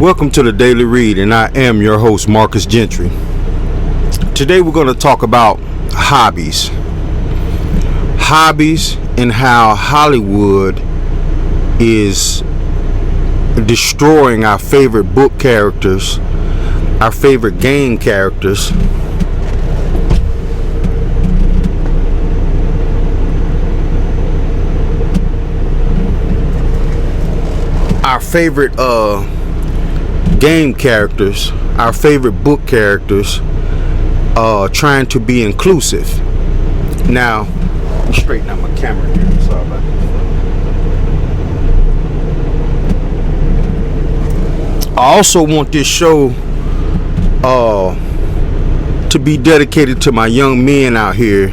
Welcome to the Daily Read, and I am your host, Marcus Gentry. Today we're going to talk about hobbies. Hobbies and how Hollywood is destroying our favorite book characters, our favorite game characters, our favorite game characters, our favorite book characters, trying to be inclusive. Now, let me straighten out my camera here. Sorry about that. I also want this show to be dedicated to my young men out here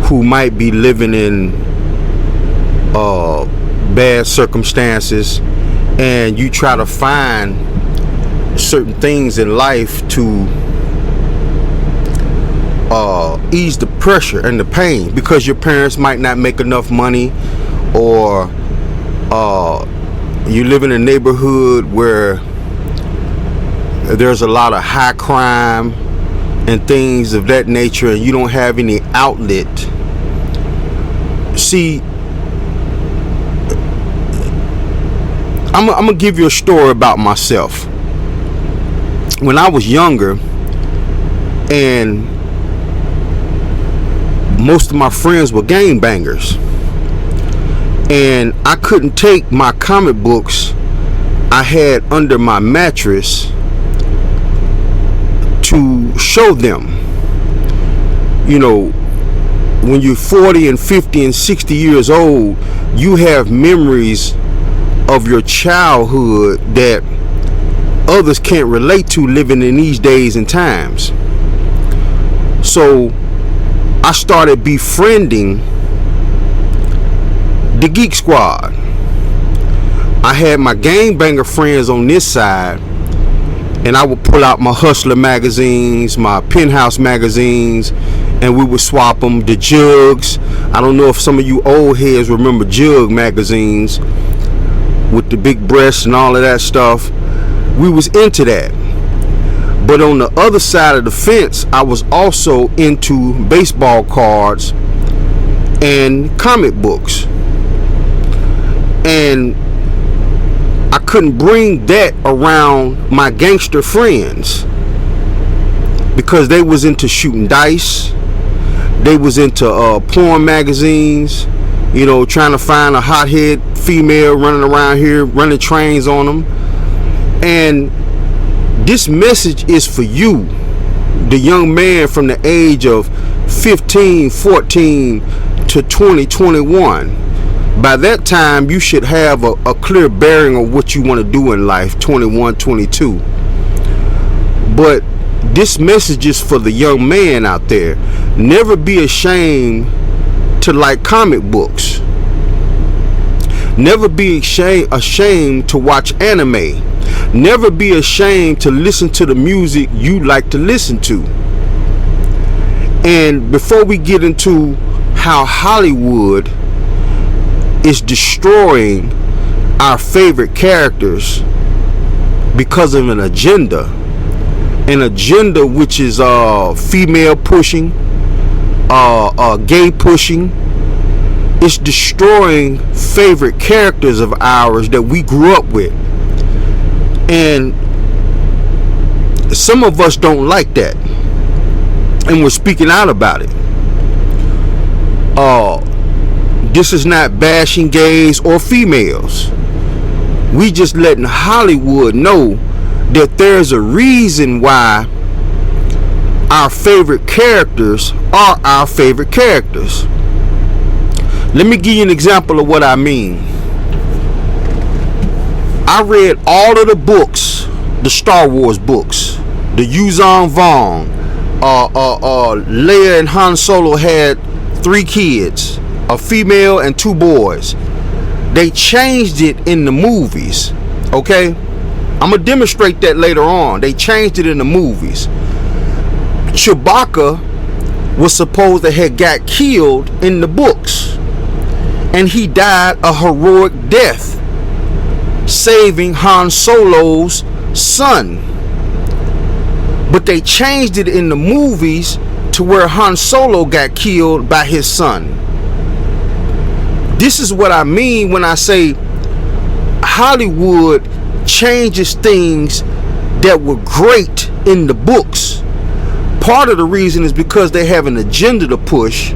who might be living in bad circumstances, and you try to find certain things in life to ease the pressure and the pain because your parents might not make enough money, or you live in a neighborhood where there's a lot of high crime and things of that nature, and you don't have any outlet. See, I'm gonna give you a story about myself. When I was younger, and most of my friends were gangbangers, and I couldn't take my comic books I had under my mattress to show them. You know, when you're 40 and 50 and 60 years old, you have memories of your childhood that others can't relate to living in these days and times. So I started befriending the Geek Squad. I had my gangbanger friends on this side, and I would pull out my Hustler magazines, my Penthouse magazines, and we would swap them. The Jugs, I don't know if some of you old heads remember Jug magazines with the big breasts and all of that stuff. We was into that. But on the other side of the fence, I was also into baseball cards and comic books. And I couldn't bring that around my gangster friends because they was into shooting dice. They was into porn magazines, you know, trying to find a hothead female running around here, running trains on them. And this message is for you, the young man from the age of 15, 14 to 20, 21. By that time, you should have a clear bearing of what you want to do in life, 21, 22. But this message is for the young man out there. Never be ashamed to like comic books. Never be ashamed to watch anime. Never be ashamed to listen to the music you like to listen to. And before we get into how Hollywood is destroying our favorite characters because of an agenda which is female pushing, gay pushing. It's destroying favorite characters of ours that we grew up with. And some of us don't like that, and we're speaking out about it. This is not bashing gays or females. We just letting Hollywood know that there's a reason why our favorite characters are our favorite characters. Let me give you an example of what I mean. I read all of the books, the Star Wars books, the Yuuzhan Vong. Leia and Han Solo had 3 kids, a female and 2 boys. They changed it in the movies, okay? I'm gonna demonstrate that later on. They changed it in the movies. Chewbacca was supposed to have got killed in the books, and he died a heroic death. saving Han Solo's son. But they changed it in the movies to where Han Solo got killed by his son. This is what I mean when I say Hollywood changes things that were great in the books. Part of the reason is because they have an agenda to push.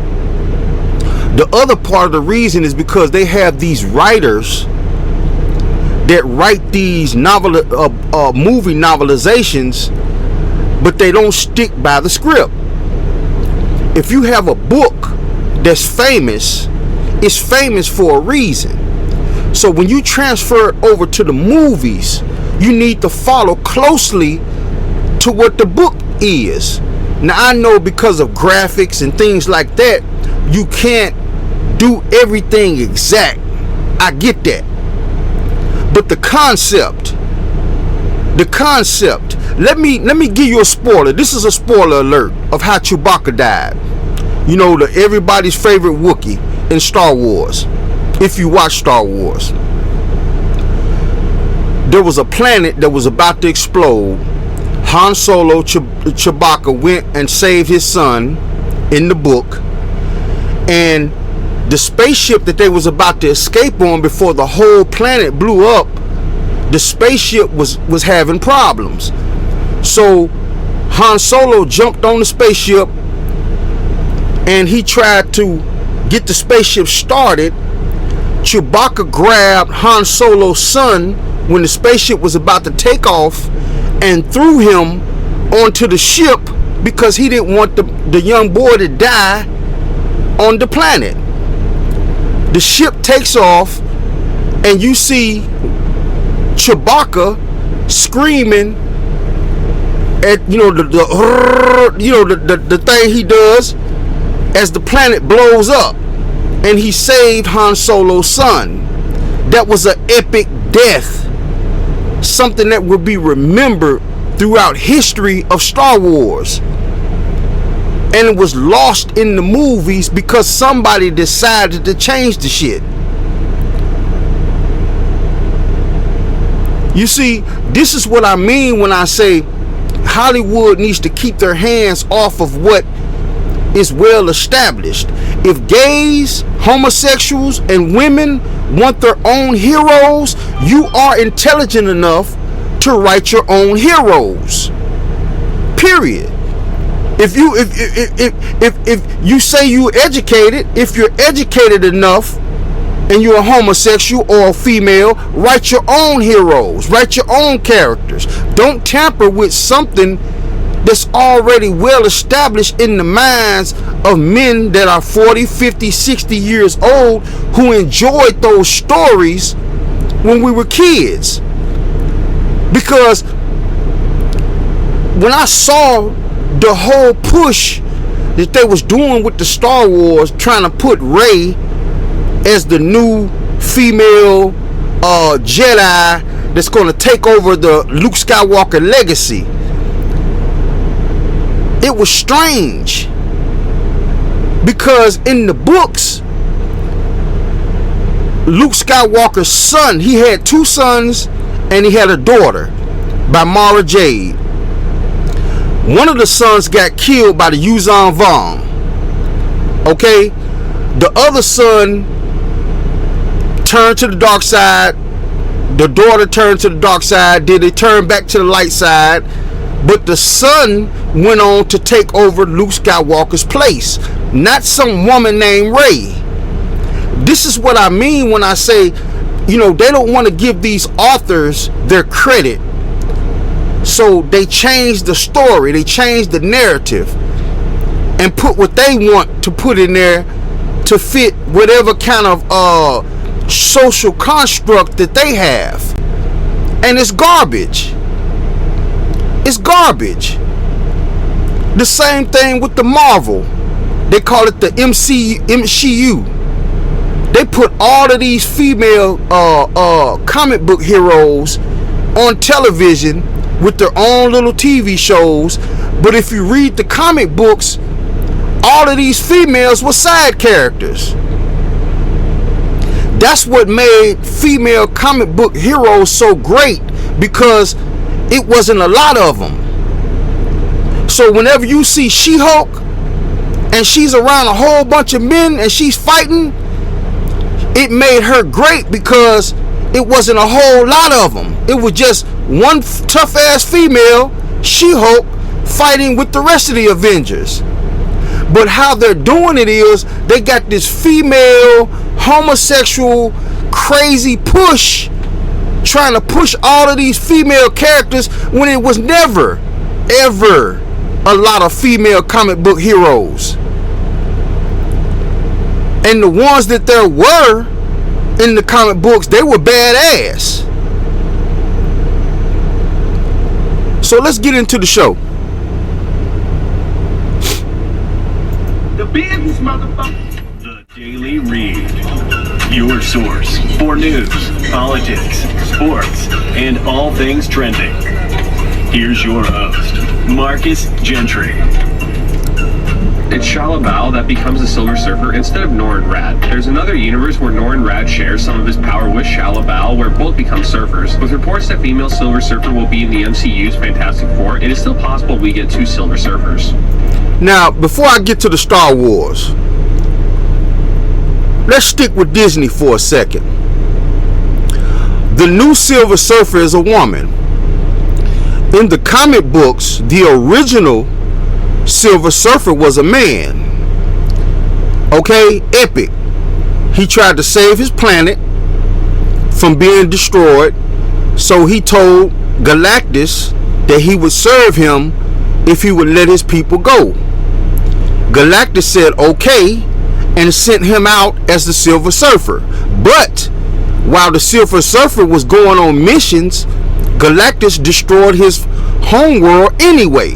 The other part of the reason is because they have these writers that write these movie novelizations, but they don't stick by the script. If you have a book that's famous, it's famous for a reason. So when you transfer it over to the movies, you need to follow closely to what the book is. Now I know because of graphics and things like that, you can't do everything exact. I get that. But the concept, let me give you a spoiler. This is a spoiler alert of how Chewbacca died. You know, everybody's favorite Wookiee in Star Wars. If you watch Star Wars, there was a planet that was about to explode. Han Solo, Chewbacca went and saved his son in the book, and the spaceship that they was about to escape on before the whole planet blew up, the spaceship was having problems. So Han Solo jumped on the spaceship and he tried to get the spaceship started. Chewbacca grabbed Han Solo's son when the spaceship was about to take off and threw him onto the ship because he didn't want the young boy to die on the planet. The ship takes off and you see Chewbacca screaming at the thing he does as the planet blows up, and he saved Han Solo's son. That was an epic death, something that will be remembered throughout history of Star Wars, and it was lost in the movies because somebody decided to change the shit. You see, this is what I mean when I say Hollywood needs to keep their hands off of what is well established. If gays, homosexuals, and women want their own heroes, you are intelligent enough to write your own heroes. Period. If you say you're educated, if you're educated enough and you're a homosexual or a female, write your own heroes, write your own characters. Don't tamper with something that's already well established in the minds of men that are 40, 50, 60 years old who enjoyed those stories when we were kids. Because when I saw the whole push that they was doing with the Star Wars, trying to put Rey as the new female Jedi that's going to take over the Luke Skywalker legacy, it was strange. Because in the books, Luke Skywalker's son, he had two sons and he had a daughter by Mara Jade. One of the sons got killed by the Yuuzhan Vong. Okay? The other son turned to the dark side. The daughter turned to the dark side. Then they turned back to the light side. But the son went on to take over Luke Skywalker's place. Not some woman named Rey. This is what I mean when I say, you know, they don't want to give these authors their credit. So they change the story, they change the narrative, and put what they want to put in there to fit whatever kind of social construct that they have. And it's garbage. It's garbage. The same thing with the Marvel. They call it the MCU. They put all of these female comic book heroes on television with their own little TV shows. But if you read the comic books, all of these females were side characters. That's what made female comic book heroes so great, because it wasn't a lot of them. So whenever you see She-Hulk and she's around a whole bunch of men and she's fighting, it made her great because it wasn't a whole lot of them. It was just one tough ass female, She-Hulk, fighting with the rest of the Avengers. But how they're doing it is they got this female homosexual crazy push, trying to push all of these female characters when it was never ever a lot of female comic book heroes. And the ones that there were in the comic books, they were badass. So let's get into the show. The business, motherfucker. The Daily Read. Your source for news, politics, sports, and all things trending. Here's your host, Marcus Gentry. It's Shalla-Bal that becomes a Silver Surfer instead of Norrin Radd. There's another universe where Norrin Radd shares some of his power with Shalla-Bal, where both become surfers. With reports that female Silver Surfer will be in the MCU's Fantastic Four, it is still possible we get 2 Silver Surfers. Now, before I get to the Star Wars, let's stick with Disney for a second. The new Silver Surfer is a woman. In the comic books, the original Silver Surfer was a man. Okay, Epic. He tried to save his planet from being destroyed, so he told Galactus that he would serve him if he would let his people go. Galactus said okay and sent him out as the Silver Surfer. But while the Silver Surfer was going on missions, Galactus destroyed his homeworld anyway.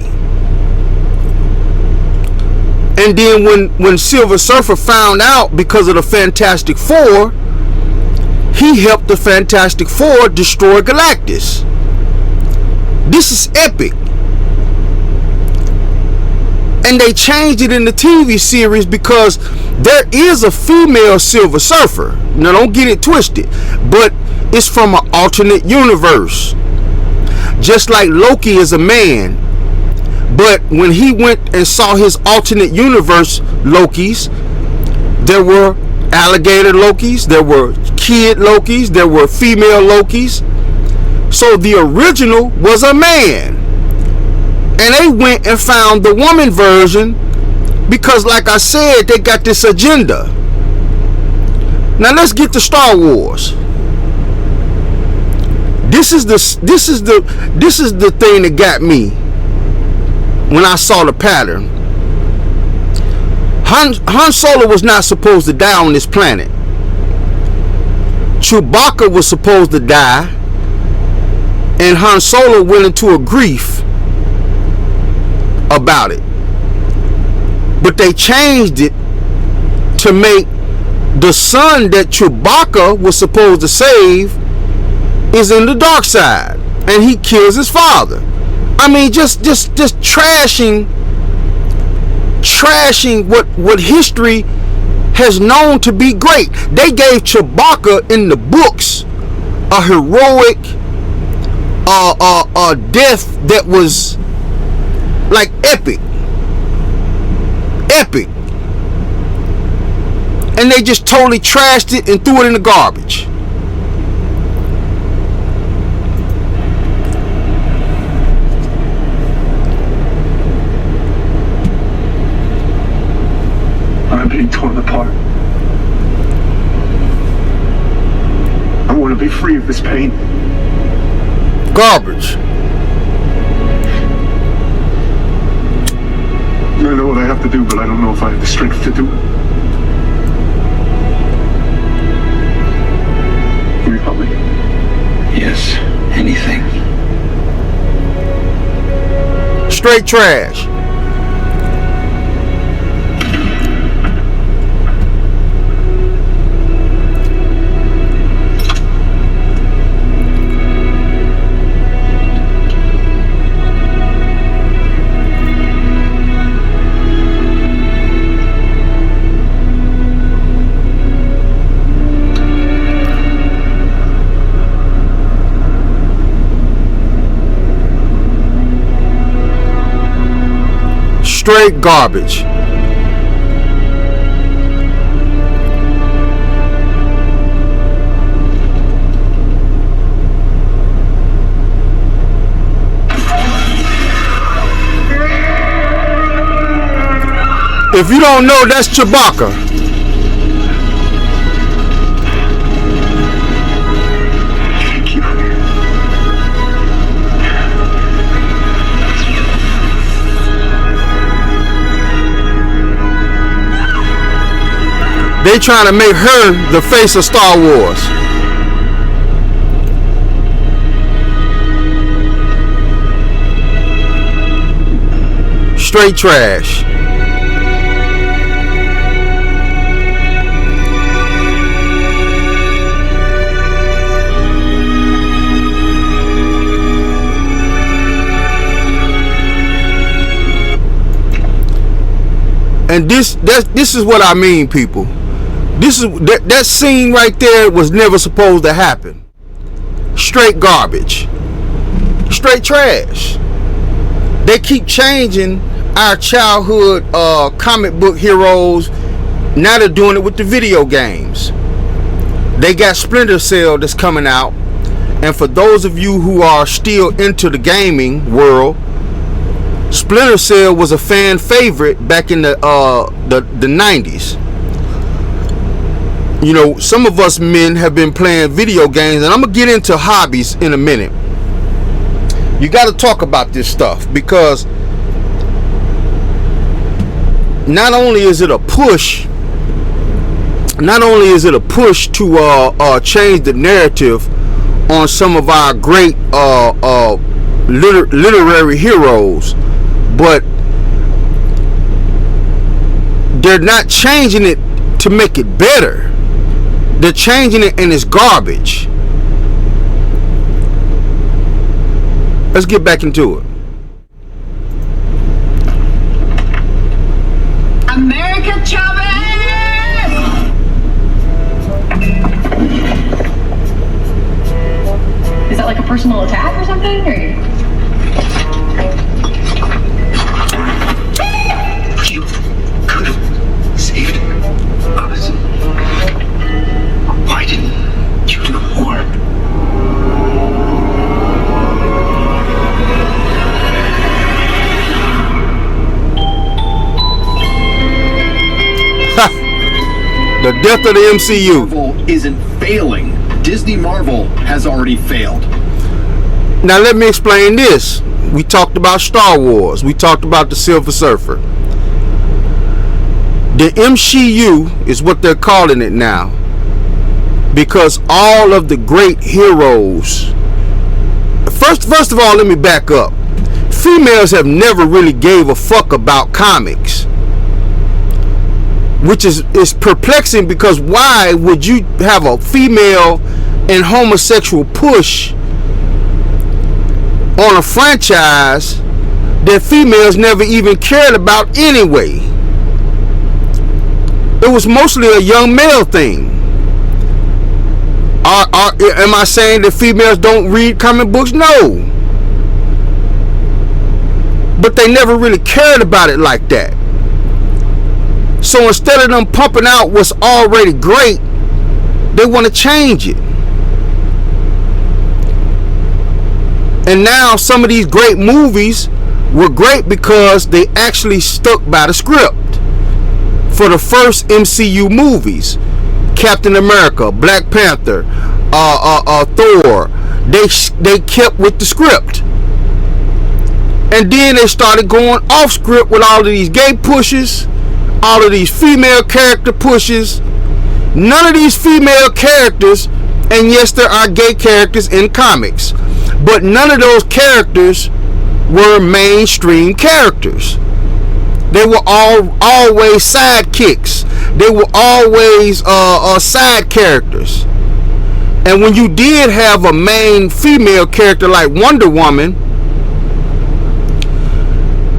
And then when Silver Surfer found out because of the Fantastic Four, he helped the Fantastic Four destroy Galactus. This is epic. And they changed it in the TV series because there is a female Silver Surfer. Now don't get it twisted, but it's from an alternate universe. Just like Loki is a man. But when he went and saw his alternate universe Lokis, there were alligator Lokis, there were kid Lokis, there were female Lokis. So the original was a man. And they went and found the woman version because, like I said, they got this agenda. Now let's get to Star Wars. This is the thing that got me when I saw the pattern. Han Solo was not supposed to die on this planet. Chewbacca was supposed to die, and Han Solo went into a grief about it. But they changed it to make the son that Chewbacca was supposed to save is in the dark side, and he kills his father. I mean, just trashing what history has known to be great. They gave Chewbacca in the books a heroic death that was like epic. And they just totally trashed it and threw it in the garbage. I'm being torn apart. I want to be free of this pain. Garbage. I know what I have to do, but I don't know if I have the strength to do it. Will you help me? Yes, anything. Straight trash. Straight garbage. If you don't know, that's Chewbacca. Thank you. They trying to make her the face of Star Wars. Straight trash. And this is what I mean, people. This is that scene right there was never supposed to happen. Straight garbage. Straight trash. They keep changing our childhood comic book heroes. Now they're doing it with the video games. They got Splinter Cell that's coming out. And for those of you who are still into the gaming world, Splinter Cell was a fan favorite back in the 90s. You know, some of us men have been playing video games, and I'm gonna get into hobbies in a minute. You got to talk about this stuff, because not only is it a push to change the narrative on some of our great literary heroes, but they're not changing it to make it better. They're changing it, and it's garbage. Let's get back into it. America Chavez! Is that like a personal attack or something? You could have saved us. Why didn't you do more? The death of the MCU. Marvel isn't failing. Disney Marvel has already failed. Now let me explain this. We talked about Star Wars. We talked about the Silver Surfer. The MCU is what they're calling it now, because all of the great heroes. First of all, let me back up. Females have never really gave a fuck about comics, which is perplexing, because why would you have a female and homosexual push on a franchise that females never even cared about anyway? It was mostly a young male thing. Am I saying that females don't read comic books? No. But they never really cared about it like that. So instead of them pumping out what's already great, they want to change it. And now some of these great movies were great because they actually stuck by the script. For the first MCU movies, Captain America, Black Panther, Thor, they kept with the script. And then they started going off script with all of these gay pushes, all of these female character pushes. None of these female characters, and yes, there are gay characters in comics, but none of those characters were mainstream characters. They were always sidekicks. They were always side characters. And when you did have a main female character like Wonder Woman,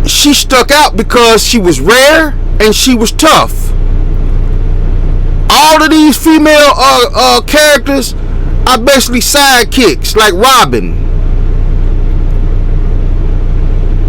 she stuck out because she was rare and she was tough. All of these female characters are basically sidekicks, like Robin.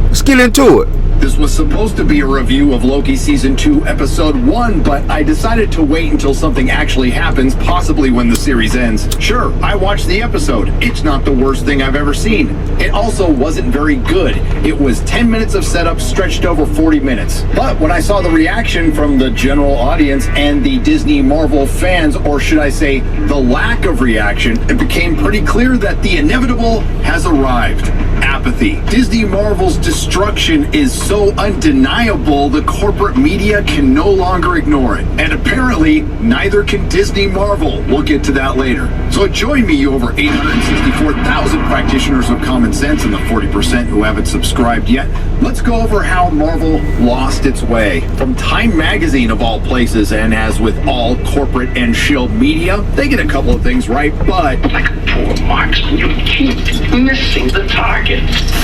Let's get into it. This was supposed to be a review of Loki Season 2, Episode 1, but I decided to wait until something actually happens, possibly when the series ends. Sure, I watched the episode. It's not the worst thing I've ever seen. It also wasn't very good. It was 10 minutes of setup stretched over 40 minutes. But when I saw the reaction from the general audience and the Disney Marvel fans, or should I say, the lack of reaction, it became pretty clear that the inevitable has arrived. Apathy. Disney Marvel's destruction is so undeniable the corporate media can no longer ignore it. And apparently, neither can Disney Marvel. We'll get to that later. So join me, you over 864,000 practitioners of common sense and the 40% who haven't subscribed yet. Let's go over how Marvel lost its way. From Time Magazine of all places, and as with all corporate and shill media, they get a couple of things right, but Like poor marksman, you keep missing the target.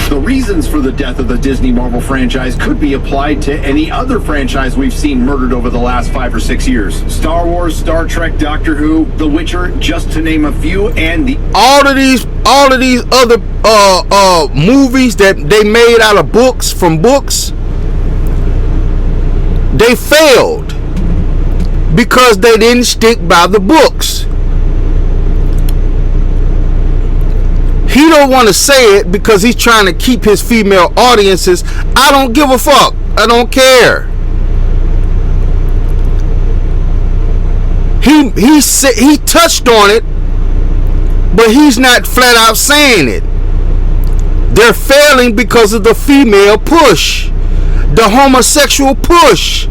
the reasons for the death of the Disney Marvel franchise could be applied to any other franchise we've seen murdered over the last 5 or 6 years. Star Wars, Star Trek, Doctor Who, The Witcher, just to name a few, and the all of these other movies that they made out of books, from books, they failed because they didn't stick by the books. He don't want to say it because he's trying to keep his female audiences. I don't give a fuck. I don't care. He touched on it, but he's not flat out saying it. They're failing because of the female push, the homosexual push.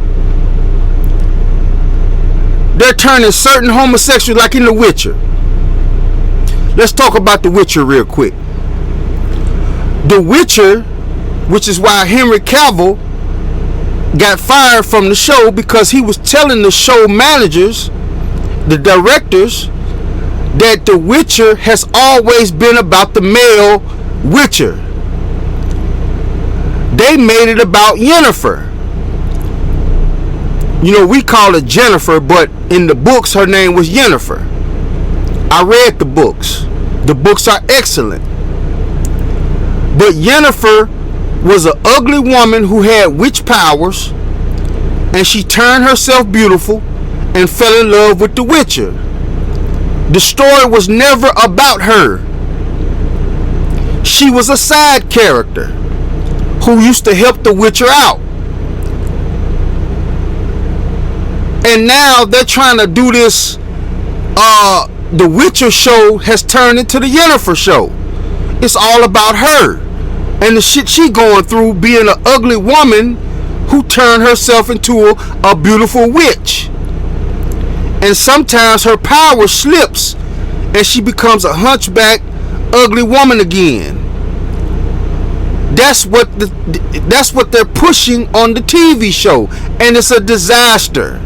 They're turning certain homosexuals, like in The Witcher. Let's talk about The Witcher real quick. The Witcher, which is why Henry Cavill got fired from the show, because he was telling the show managers, the directors, that The Witcher has always been about the male Witcher. They made it about Yennefer. You know, we call her Jennifer, but in the books her name was Yennefer. I read the books. The books are excellent. But Yennefer was an ugly woman who had witch powers, and she turned herself beautiful and fell in love with the Witcher. The story was never about her. She was a side character who used to help the Witcher out. And now they're trying to do this. The Witcher show has turned into the Yennefer show. It's all about her and the shit she going through, being an ugly woman who turned herself into a beautiful witch. And sometimes her power slips and she becomes a hunchback, ugly woman again. That's what they're pushing on the TV show, and it's a disaster.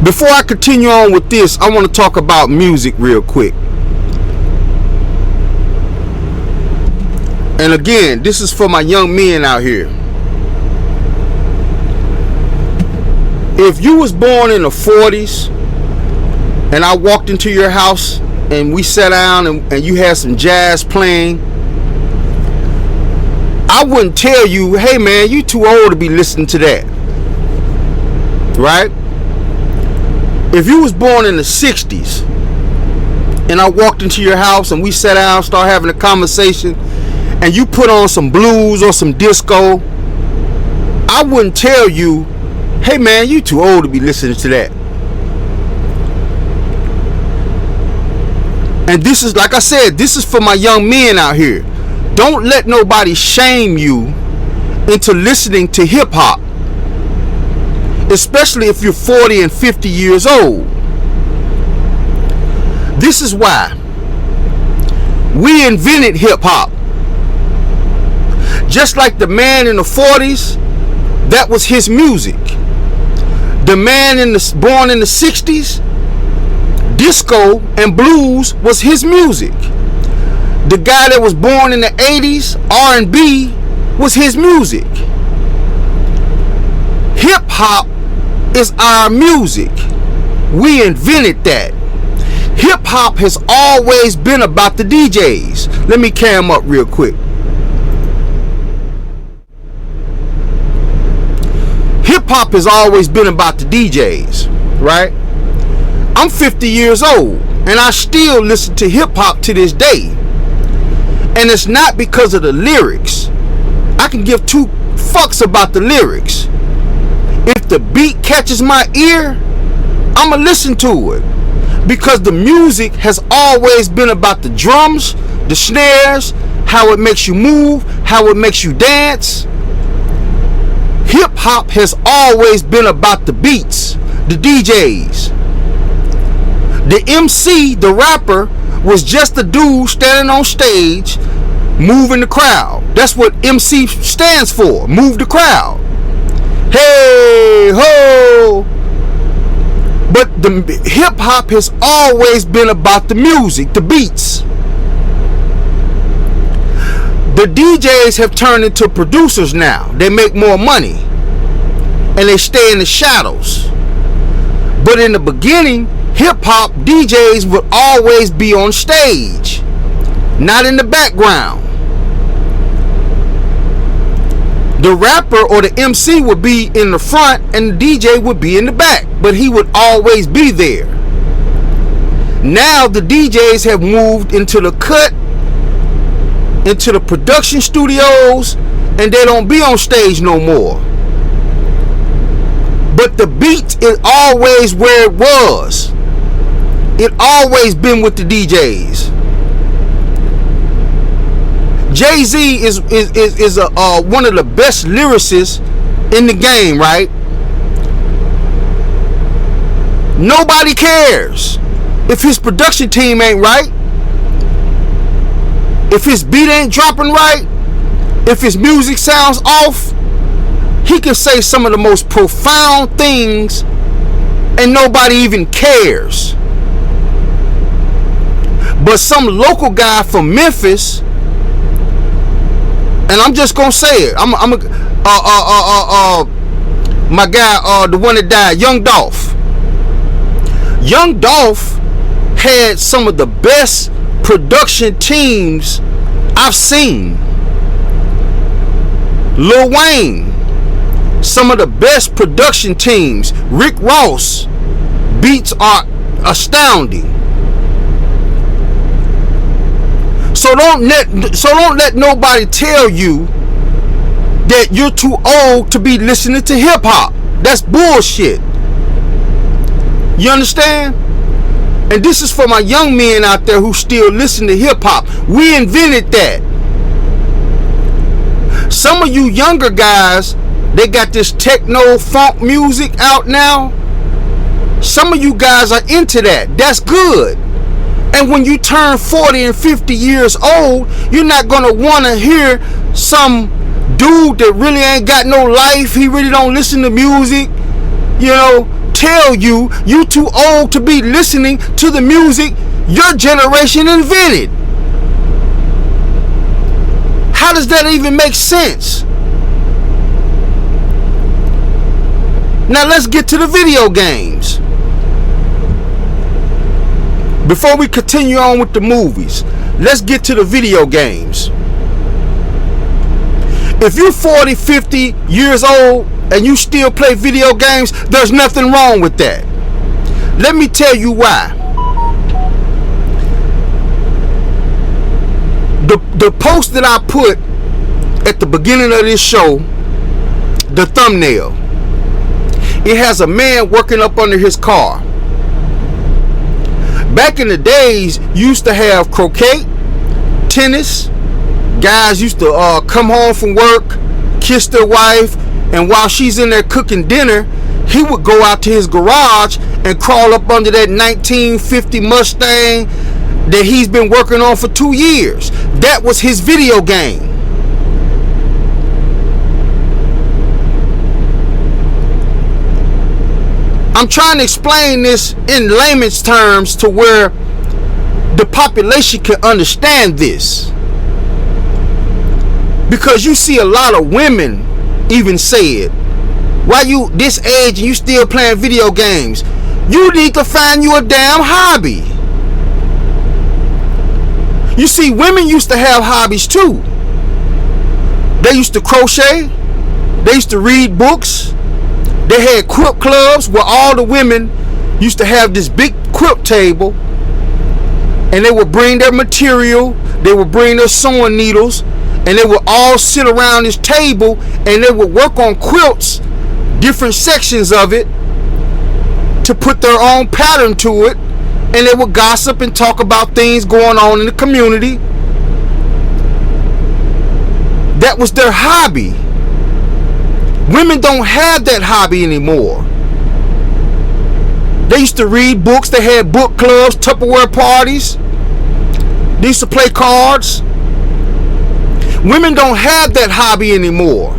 Before I continue on with this, I want to talk about music real quick. And again, this is for my young men out here. If you was born in the 40s and I walked into your house and we sat down and you had some jazz playing, I wouldn't tell you, hey man, you too old to be listening to that. Right? If you was born in the 60s and I walked into your house and we sat down, started having a conversation, and you put on some blues or some disco, I wouldn't tell you, hey man, you too old to be listening to that. And this is, like I said, this is for my young men out here. Don't let nobody shame you into listening to hip hop, especially if you're 40 and 50 years old. This is why we invented hip hop. Just like the man in the 40s, that was his music. The man born in the 60s, disco and blues was his music. The guy that was born in the 80s, R&B, was his music. Hip hop is our music. We invented that. Hip hop has always been about the DJs. Let me cam up real quick. hip hop has always been about the DJs, right? I'm 50 years old and I still listen to hip hop to this day. And it's not because of the lyrics. I can give two fucks about the lyrics. If the beat catches my ear, I'ma listen to it. Because the music has always been about the drums, the snares, how it makes you move, how it makes you dance. Hip hop has always been about the beats, the DJs. The MC, the rapper, was just a dude standing on stage moving the crowd. That's what MC stands for, move the crowd. Hey ho. But the hip hop has always been about the music, the beats. The DJs have turned into producers now. They make more money and they stay in the shadows. But in the beginning, hip hop DJs would always be on stage, not in the background. The rapper or the MC would be in the front and the DJ would be in the back, but he would always be there. Now the DJs have moved into the cut, into the production studios, and they don't be on stage no more. But the beat is always where it was. It always been with the DJs. Jay-Z is one of the best lyricists in the game, right? Nobody cares if his production team ain't right, if his beat ain't dropping right, if his music sounds off. He can say some of the most profound things and nobody even cares. But some local guy from Memphis, and I'm just gonna say it, my guy, the one that died, Young Dolph. Young Dolph had some of the best production teams I've seen. Lil Wayne, some of the best production teams. Rick Ross, beats are astounding. So don't let nobody tell you that you're too old to be listening to hip hop. That's bullshit. You understand? And this is for my young men out there who still listen to hip hop. We invented that. Some of you younger guys, they got this techno funk music out now. Some of you guys are into that. That's good. And when you turn 40 and 50 years old, you're not gonna wanna hear some dude that really ain't got no life, he really don't listen to music, you know, tell you too old to be listening to the music your generation invented. How does that even make sense? Now let's get to the video games. Before we continue on with the movies, let's get to the video games. If you're 40, 50 years old and you still play video games, there's nothing wrong with that. Let me tell you why. The post that I put at the beginning of this show, the thumbnail, it has a man working up under his car. Back in the days, you used to have croquet, tennis. Guys used to come home from work, kiss their wife, and while she's in there cooking dinner, he would go out to his garage and crawl up under that 1950 Mustang that he's been working on for 2 years. That was his video game. I'm trying to explain this in layman's terms to where the population can understand this. Because you see a lot of women even say it. Why you this age and you still playing video games? You need to find you a damn hobby. You see, women used to have hobbies too. They used to crochet. They used to read books. They had quilt clubs where all the women used to have this big quilt table, and they would bring their material, they would bring their sewing needles, and they would all sit around this table and they would work on quilts, different sections of it, to put their own pattern to it, and they would gossip and talk about things going on in the community. That was their hobby. Women don't have that hobby anymore. They used to read books, they had book clubs, Tupperware parties. They used to play cards. Women don't have that hobby anymore.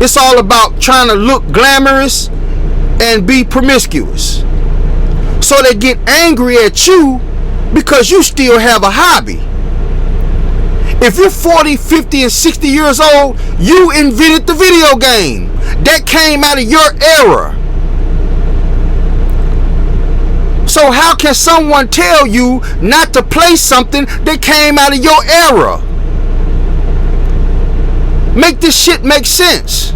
It's all about trying to look glamorous and be promiscuous. So they get angry at you because you still have a hobby. If you're 40, 50, and 60 years old, you invented the video game. That came out of your era. So how can someone tell you not to play something that came out of your era? Make this shit make sense.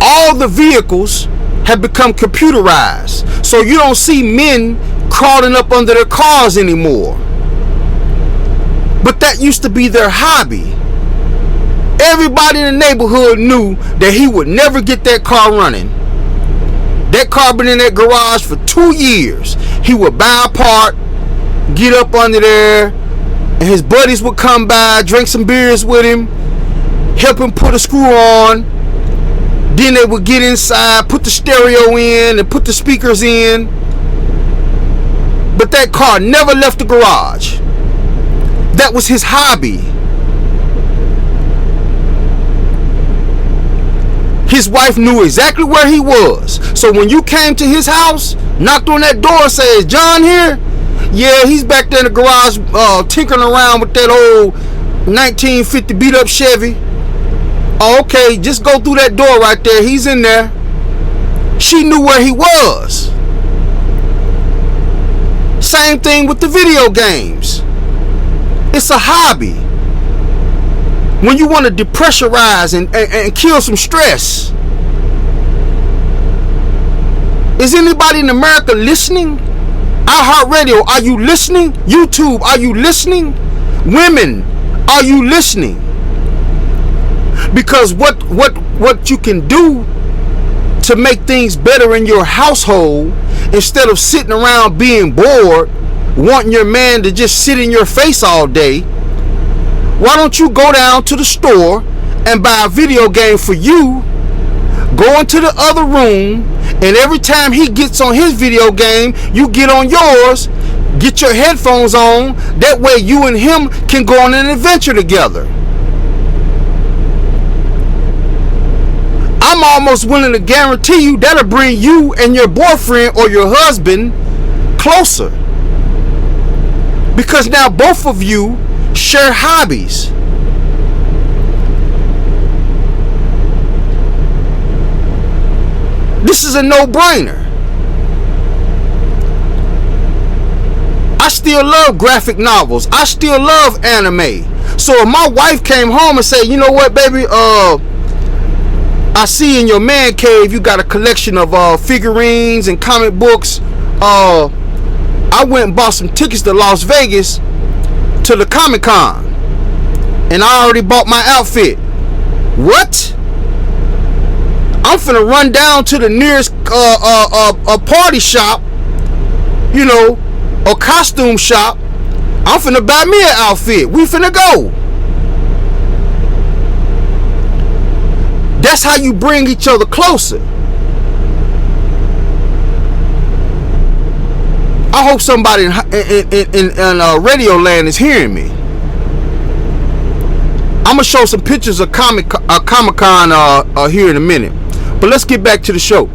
All the vehicles have become computerized, so you don't see men crawling up under their cars anymore. But that used to be their hobby. Everybody in the neighborhood knew that he would never get that car running. That car been in that garage for 2 years. He would buy a part, get up under there, and his buddies would come by, drink some beers with him, help him put a screw on. Then they would get inside, put the stereo in, and put the speakers in. But that car never left the garage. That was his hobby. His wife knew exactly where he was. So when you came to his house, knocked on that door and said, "Is John here?" "Yeah, he's back there in the garage tinkering around with that old 1950 beat up Chevy." "Oh, okay, just go through that door right there. He's in there." She knew where he was. Same thing with the video games. It's a hobby. When you want to depressurize and kill some stress. Is anybody in America listening? iHeartRadio, are you listening? YouTube, are you listening? Women, are you listening? Because what you can do to make things better in your household, instead of sitting around being bored, wanting your man to just sit in your face all day, why don't you go down to the store and buy a video game for you, go into the other room, and every time he gets on his video game, you get on yours, get your headphones on, that way you and him can go on an adventure together. I'm almost willing to guarantee you that'll bring you and your boyfriend or your husband closer. Because now both of you share hobbies. This is a no-brainer. I still love graphic novels. I still love anime. So if my wife came home and said, "You know what, baby, I see in your man cave you got a collection of figurines and comic books. I went and bought some tickets to Las Vegas to the Comic-Con, and I already bought my outfit." What? I'm finna run down to the nearest a party shop, you know, or costume shop. I'm finna buy me an outfit. We finna go. That's how you bring each other closer. I hope somebody in Radio Land is hearing me. I'm gonna show some pictures of Comic-Con here in a minute, but let's get back to the show.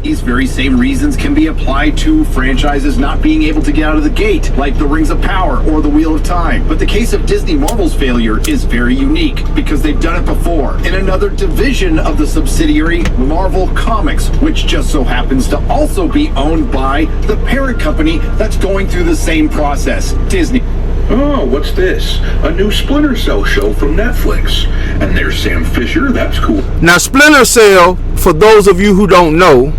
These very same reasons can be applied to franchises not being able to get out of the gate, like the Rings of Power or the Wheel of Time. But the case of Disney Marvel's failure is very unique because they've done it before in another division of the subsidiary, Marvel Comics, which just so happens to also be owned by the parent company that's going through the same process, Disney. Oh, what's this? A new Splinter Cell show from Netflix. And there's Sam Fisher, that's cool. Now, Splinter Cell, for those of you who don't know,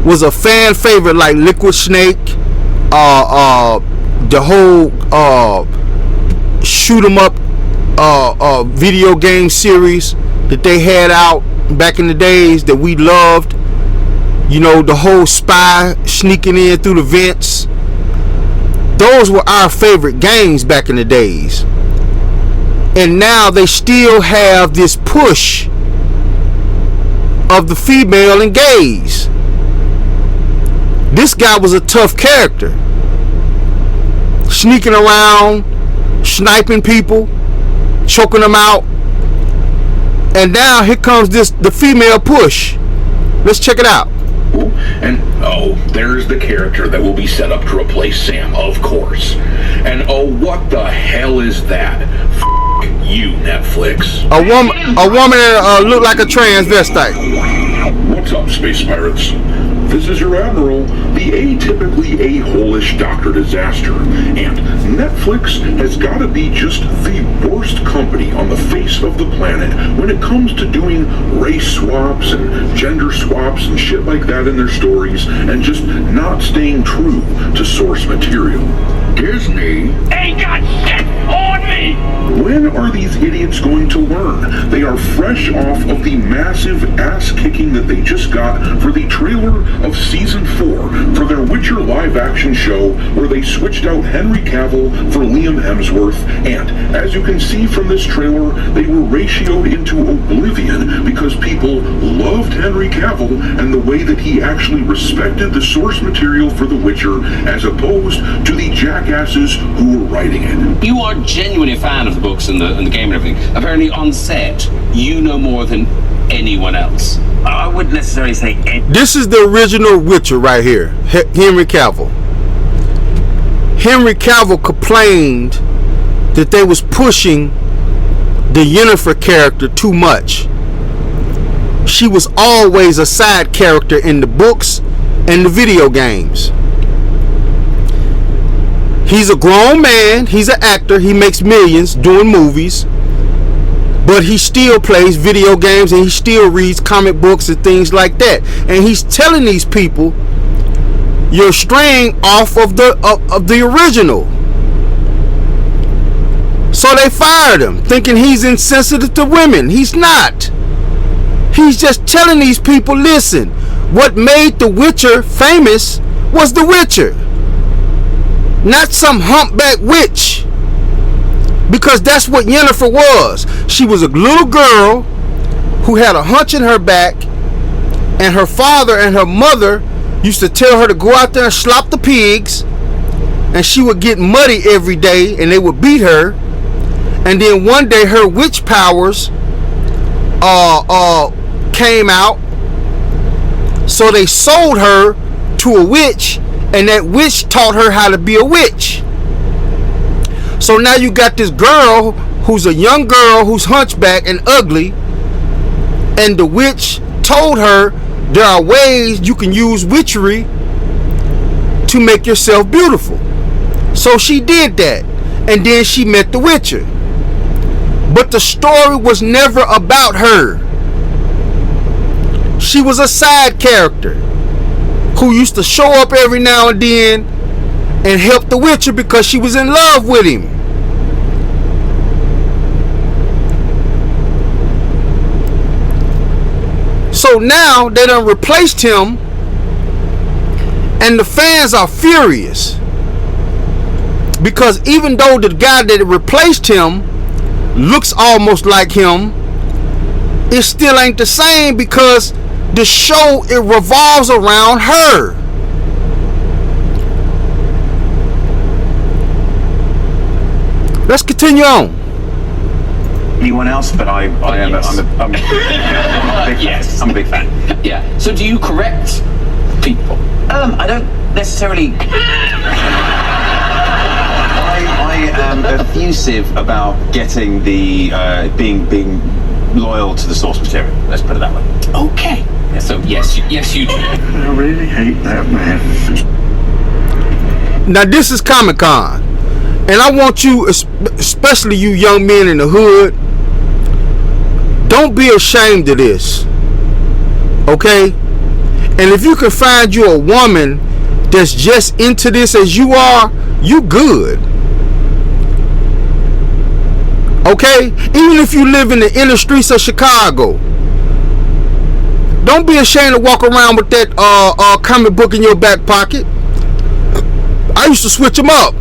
was a fan favorite like Liquid Snake, the whole shoot 'em up video game series that they had out back in the days that we loved. You know, the whole spy sneaking in through the vents. Those were our favorite games back in the days. And now they still have this push of the female and gays. This guy was a tough character, sneaking around, sniping people, choking them out. And now here comes the female push. Let's check it out. And oh, there's the character that will be set up to replace Sam, of course. And oh, what the hell is that? F you, Netflix. A woman that looked like a transvestite. What's up, space pirates? This is your Admiral, the atypically a-hole-ish Dr. Disaster, and Netflix has got to be just the worst company on the face of the planet when it comes to doing race swaps and gender swaps and shit like that in their stories, and just not staying true to source material. Disney Ain't got shit on me! When are these idiots going to learn? They are fresh off of the massive ass-kicking that they just got for the trailer of Season 4 for their Witcher live-action show, where they switched out Henry Cavill for Liam Hemsworth, and as you can see from this trailer, they were ratioed into oblivion because people loved Henry Cavill and the way that he actually respected the source material for The Witcher, as opposed to the jackasses who were writing it. You are genuinely a fan of the books and the game and everything. Apparently on set, you know more than anyone else. I wouldn't necessarily say This is the original Witcher right here, Henry Cavill. Henry Cavill complained that they was pushing the Yennefer character too much. She was always a side character in the books and the video games. He's a grown man, he's an actor, he makes millions doing movies, but he still plays video games and he still reads comic books and things like that. And he's telling these people, you're straying off of the original. So they fired him, thinking he's insensitive to women. He's not. He's just telling these people, listen, what made The Witcher famous was The Witcher, not some humpback witch. Because that's what Yennefer was. She was a little girl who had a hunch in her back, and her father and her mother used to tell her to go out there and slop the pigs, and she would get muddy every day and they would beat her. And then one day her witch powers came out, so they sold her to a witch, and that witch taught her how to be a witch. So now you got this girl who's a young girl who's hunchback and ugly, and the witch told her there are ways you can use witchery to make yourself beautiful. So she did that, and then she met the Witcher. But the story was never about her. She was a side character who used to show up every now and then and help the Witcher because she was in love with him. So now they done replaced him, and the fans are furious because even though the guy that replaced him looks almost like him, it still ain't the same because the show, it revolves around her. Let's continue on. Anyone else? But I'm a big fan. Yeah. So do you correct people? I don't necessarily. I am effusive about getting the being loyal to the source material. Let's put it that way. Okay. Yeah, so yes you do. I really hate that man. Now this is Comic-Con. And I want you, especially you young men in the hood, don't be ashamed of this. Okay? And if you can find you a woman that's just into this as you are, you good. Okay? Even if you live in the inner streets of Chicago, don't be ashamed to walk around with that comic book in your back pocket. I used to switch them up.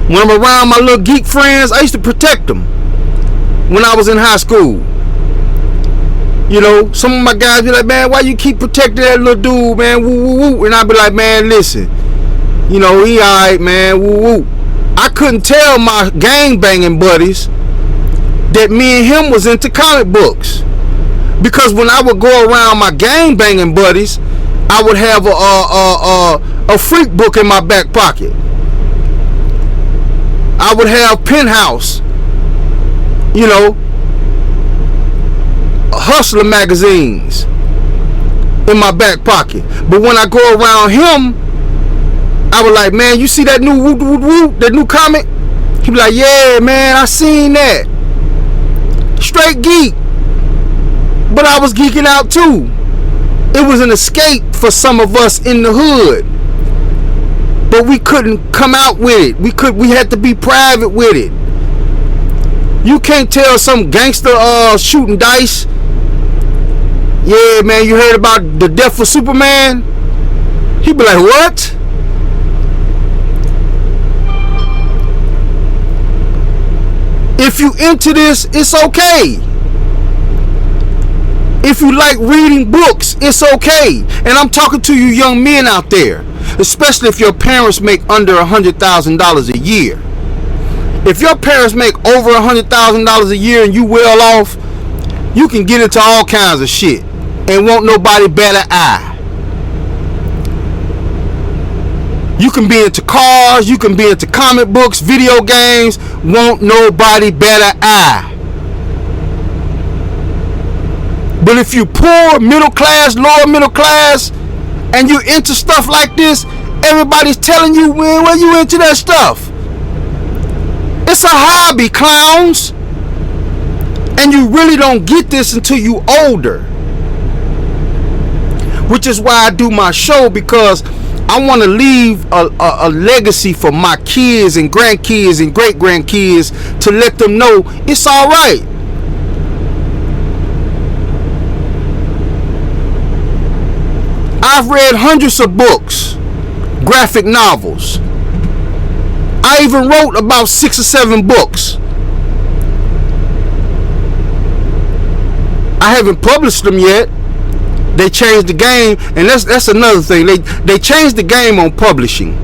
When I'm around my little geek friends, I used to protect them when I was in high school. You know, some of my guys be like, man, why you keep protecting that little dude, man? Woo, woo, woo. And I be like, man, listen. You know, he alright, man. Woo, woo. I couldn't tell my gang banging buddies that me and him was into comic books. Because when I would go around my gang banging buddies, I would have a freak book in my back pocket. I would have Penthouse, you know, Hustler magazines in my back pocket. But when I go around him, I was like, man, you see that new that new comic? He be like, yeah, man, I seen that. Straight geek. But I was geeking out too. It was an escape for some of us in the hood. But we couldn't come out with it. We had to be private with it. You can't tell some gangster shooting dice, yeah, man, you heard about the death of Superman? He be like, what? If you into this, it's okay. If you like reading books, it's okay. And I'm talking to you young men out there, especially if your parents make under $100,000 a year. If your parents make over $100,000 a year and you well off, you can get into all kinds of shit and won't nobody bat an eye. You can be into cars, you can be into comic books, video games, won't nobody bat an eye. But if you poor, middle class, lower middle class, and you into stuff like this, everybody's telling you, man, where you into that stuff? It's a hobby, clowns. And you really don't get this until you older. Which is why I do my show, because I want to leave a legacy for my kids and grandkids and great grandkids to let them know it's all right. I've read hundreds of books, graphic novels. I even wrote about 6 or 7 books. I haven't published them yet. They changed the game, and that's another thing. They changed the game on publishing.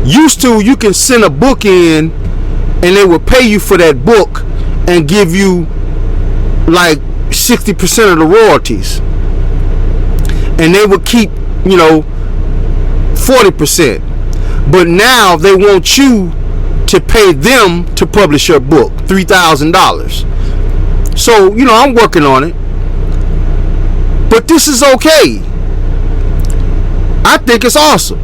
Used to, you can send a book in and they would pay you for that book and give you like 60% of the royalties. And they would keep, 40%. But now they want you to pay them to publish your book, $3,000. So, I'm working on it. But this is okay. I think it's awesome.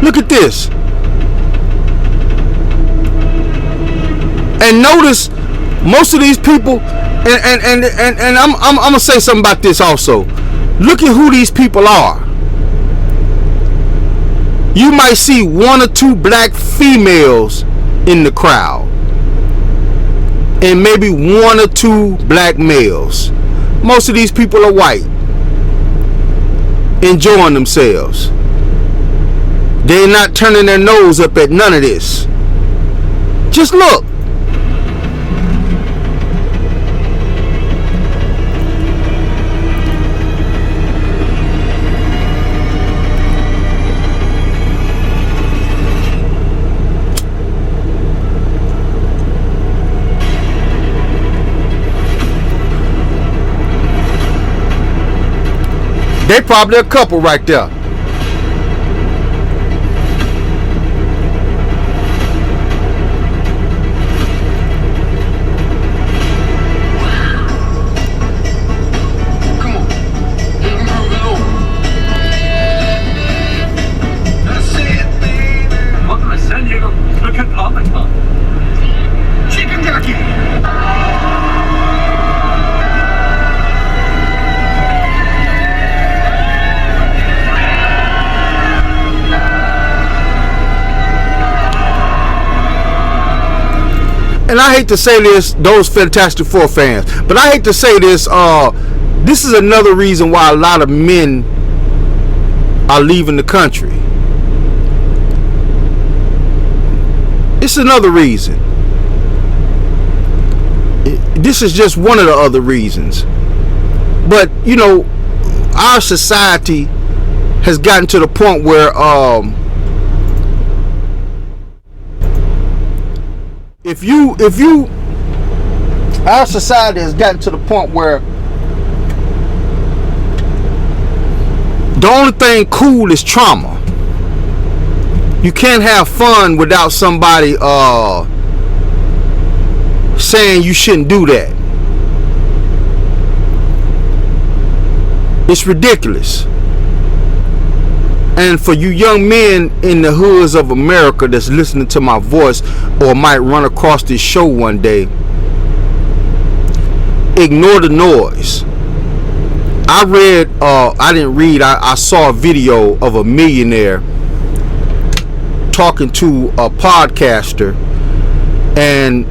Look at this. And notice most of these people, and I'm gonna say something about this also. Look at who these people are. You might see 1 or 2 black females in the crowd, and maybe 1 or 2 black males. Most of these people are white, enjoying themselves. They're not turning their nose up at none of this. Just look. They probably a couple right there. Come on. Move it over. That's it. and I hate to say this, those Fantastic Four fans, but I hate to say this, this is another reason why a lot of men are leaving the country. It's another reason. This is just one of the other reasons. But, you know, our society has gotten to the point where our society has gotten to the point where the only thing cool is trauma. You can't have fun without somebody saying you shouldn't do that. It's ridiculous. And for you young men in the hoods of America that's listening to my voice or might run across this show one day, ignore the noise. I saw a video of a millionaire talking to a podcaster, and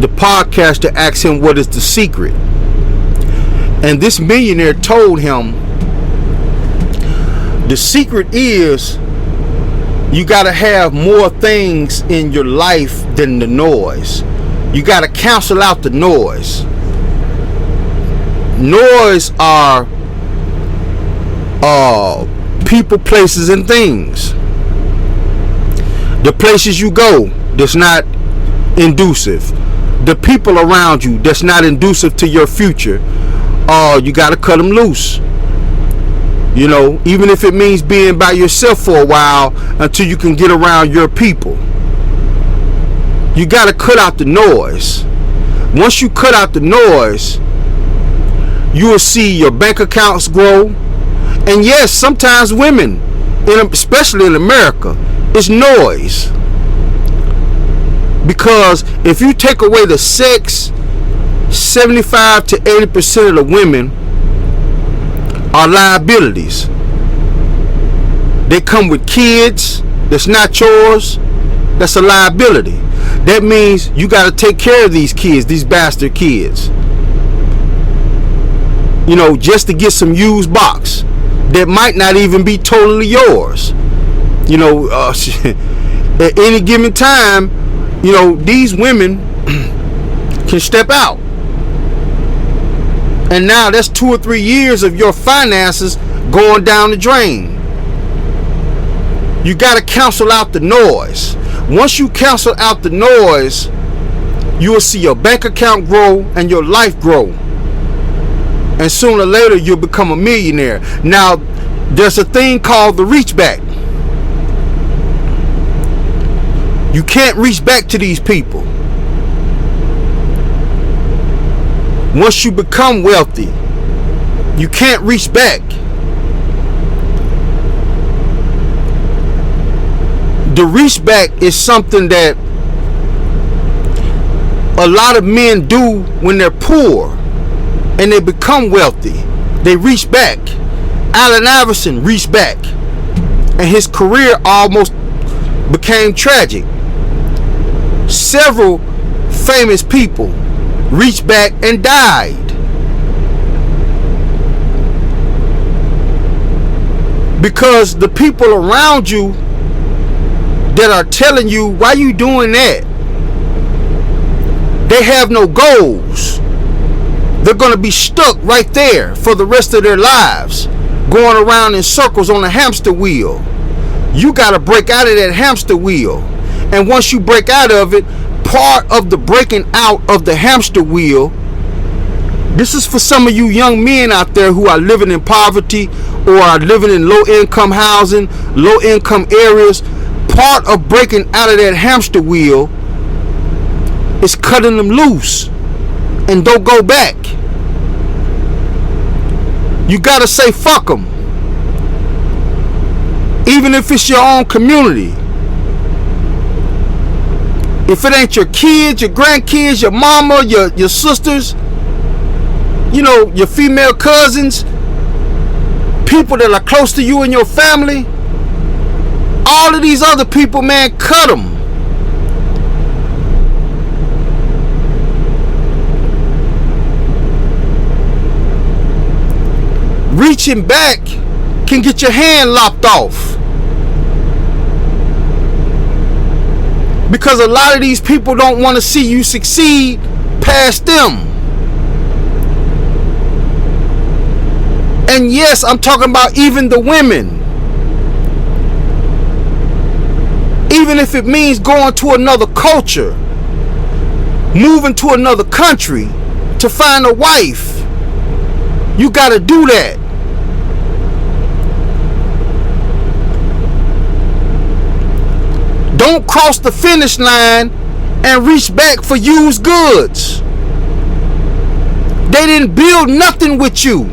the podcaster asked him what is the secret, and this millionaire told him the secret is you got to have more things in your life than the noise. You got to cancel out the noise. Noise are people, places, and things. The places you go that's not inducive. The people around you that's not inducive to your future. You got to cut them loose. You know, even if it means being by yourself for a while until you can get around your people. You got to cut out the noise. Once you cut out the noise, you will see your bank accounts grow. And yes, sometimes women, especially in America, it's noise. Because if you take away the sex, 75 to 80% of the women are liabilities. They come with kids that's not yours. That's a liability. That means you got to take care of these kids, these bastard kids. You know, just to get some used box that might not even be totally yours. You know, at any given time, you know, these women can step out. And now that's 2 or 3 years of your finances going down the drain. You got to cancel out the noise. Once you cancel out the noise, you will see your bank account grow and your life grow. And sooner or later, you'll become a millionaire. Now, there's a thing called the reach back. You can't reach back to these people. Once you become wealthy, you can't reach back. The reach back is something that a lot of men do when they're poor and they become wealthy. They reach back. Allen Iverson reached back, and his career almost became tragic. Several famous people reached back and died. Because the people around you that are telling you, why you doing that? They have no goals. They're going to be stuck right there for the rest of their lives, going around in circles on a hamster wheel. You got to break out of that hamster wheel. And once you break out of it, part of the breaking out of the hamster wheel, this is for some of you young men out there who are living in poverty or are living in low-income housing, low-income areas. Part of breaking out of that hamster wheel is cutting them loose and don't go back. You gotta say fuck them. Even if it's your own community. If it ain't your kids, your grandkids, your mama, your sisters, you know, your female cousins, people that are close to you and your family, all of these other people, man, cut them. reaching back can get your hand lopped off. Because a lot of these people don't want to see you succeed past them. And yes, I'm talking about even the women. Even if it means going to another culture, moving to another country to find a wife, you got to do that. Don't cross the finish line and reach back for used goods. They didn't build nothing with you.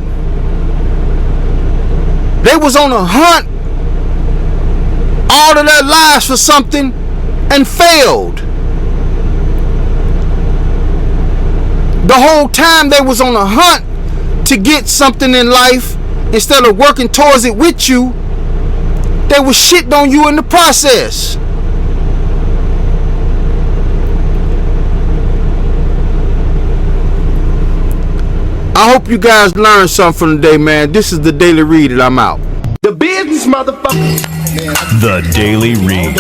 They was on a hunt all of their lives for something and failed. The whole time they was on a hunt to get something in life, instead of working towards it with you, they was shitting on you in the process. I hope you guys learned something from today, man. This is the Daily Read, and I'm out. The business, motherfucker. The Daily Read.